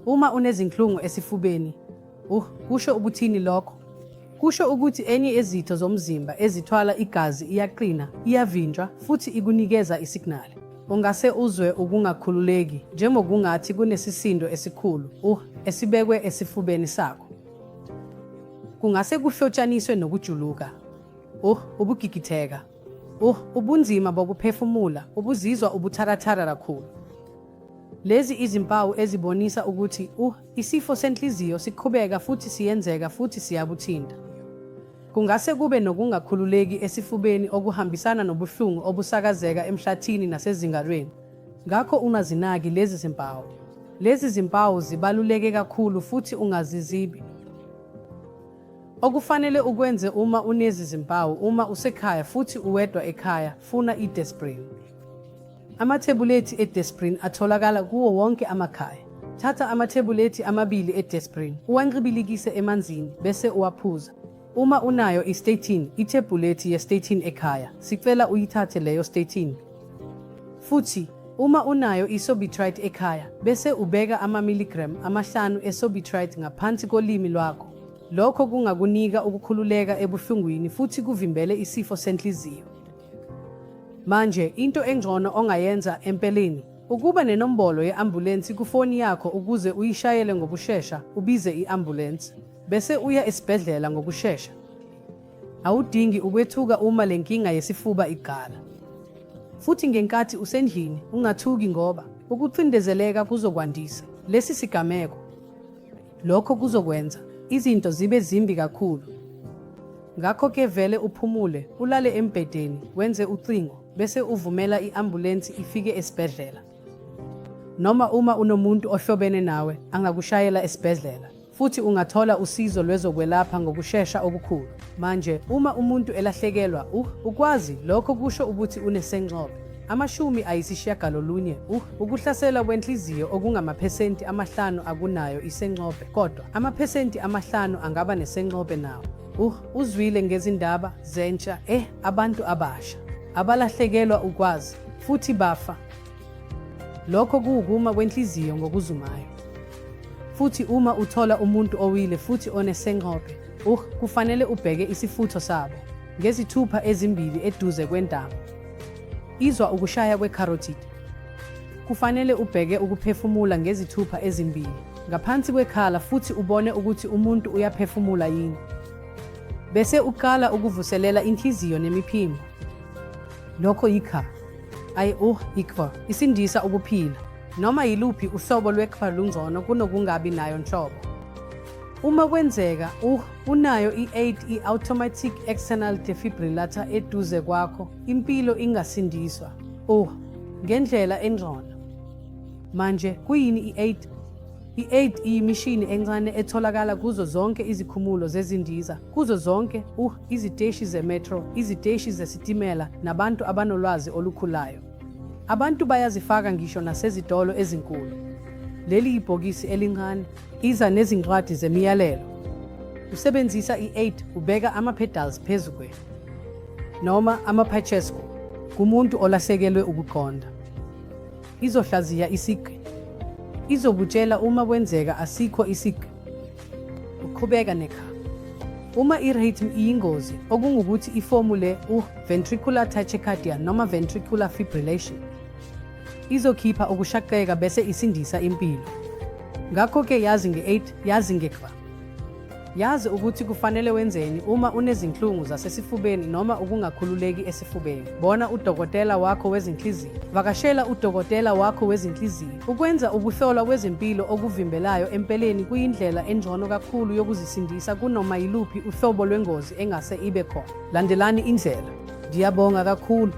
Uma unezinhlungu esifubeni, kusho ukuthini lokho? Kusho ukuthi enye yezitho zomzimba ezithwala igazi iyaqina, iyavinjwa futhi ikunikeza isignali. Ungase uzwe ukungakhululeki njengokungathi kunesisindo esikhulu, esibekwe esifubeni sakho. Kungase kuhlotshaniswe nokujuluka, ubugigitheka, ubunzima bokuphefumula, ubuzizwa ubutharathara kakhulu. Lezi izimpawu ezibonisa ukuthi isifo senhliziyo siqhubeka futhi siyenzeka futhi siyabuthinta. Kungase kube nokungakhululeki esifubeni okuhambisana nobuhlungu obusakazeka emhlathini nasezingalweni. Ngakho ungazinaki lezi zimpawu. Lezi zimpawu zibaluleke kakhulu futhi ungazizibi. Okufanele ukwenze uma unezi zimpawu uma usekhaya futhi uwedwa ekhaya, funa i-Disprin. Amathebulethi e-Disprin atholakala kuwo wonke amakhaya. Thatha amathebulethi amabili e-Disprin, uwanqibilikise emanzini bese uwaphuza. Uma unayo i-statin, ithebhulethi ye-statin ekhaya, sicela uyithathe leyo statin. Futhi, uma unayo i-Sorbitrite ekhaya, bese ubeka amamiligram 5 e-Sorbitrite ngaphansi kolimi lwakho. Lokho kungakunika ukukhululeka ebuhlungwini futhi kuvimbele isifo senhliziyo. Manje, into engcono ongayenza empeleni, ukuba nenombolo ye-ambulensi kufoni yakho ukuze uyishayele ngokushesha, ubize i-ambulensi. Bese uya esibhedlela ngokushesha. Awudingi ukwethuka uma lenkinga yesifuba iqala. Futhi ngenkathi usendlini, ungathuki ngoba ukucindezeleka kuzokwandisa lesi sigameko. Lokho kuzokwenza izinto zibe zimbi kakhulu. Ngakho-ke vele uphumule, ulale embhedeni, wenze ucingo, bese uvumela i-ambulensi ifike esibhedlela. Noma uma unomuntu ohlobene nawe, angakushayela esibhedlela. Futhi ungathola usizo lwezokwelapha ngokushesha okukhulu. Manje, uma umuntu elahlekelwa, ukwazi, lokho kusho ukuthi unesengxobe. 90% ukuhlasela kwenhliziyo okungamaphesenti 5 akunayo isengxobe, kodwa amaphesenti 5 angaba nesengxobe nawo. Uzwile ngezindaba zentsha abantu abasha abalahlekelwa ukwazi futhi bafa. Lokho kuwukuma kwenhliziyo ngokuzumayo. Futhi uma uthola umuntu owile futhi onesengxobe, kufanele ubheke isifutho sabo ngezithupha ezimbili eduze kwentamo. Izwa ukushaya kwe-carotid. Kufanele ubheke ukuphefumula ngezithupha ezimbili ngaphansi kwekhala futhi ubone ukuthi umuntu uyaphefumula yini. Bese uqala ukuvuselela inhliziyo nemiphimbo. Lokho ikva isindisa ukuphila. Noma yiluphi uhlobo lwekva lungcono kunokungabi nayo nhlobo. Uma kwenzeka unayo i-8 i-automatic external defibrillator eduze kwakho, impilo ingasindiswa ngendlela engcono. Manje kuyini i-8? I-8 iyimishini encane etholakala kuzo zonke izikhumulo zezindiza, kuzo zonke iziteshi zemetro, iziteshi zesitimela nabantu abanolwazi olukhulayo. Abantu bayazifaka ngisho nasezitolo ezinkulu. Leli ibhokisi elincane iza nezincwadi zemiyalelo. Usebenzisa i-8 ubeka ama-pedals phezu kwe noma ama-patches kumuntu olahlekelwe ukuqonda. Izohlaziya isigqi. Izokutshela uma kwenzeka asikho isigqi. Uqhubeka nekha. Uma i-rhythm iyingozi, okungukuthi ifomule ventricular tachycardia noma ventricular fibrillation, izokhipha ukushaqeka bese isindisa impilo. Ngakho-ke yazi nge-8, yazi ngekva. Yazi ukuthi kufanele wenzeni uma unezinhlungu zasesifubeni noma ukungakhululeki esifubeni. Bona udokotela wakho wezinhliziyo. Vakashela udokotela wakho wezinhliziyo. Ukwenza ukuhlolwa kwezempilo okuvimbelayo empeleni kuyindlela engcono kakhulu yokuzisindisa kunoma yiluphi uhlobo lwengozi engase ibe khona. Landelani indlela. Ngiyabonga kakhulu.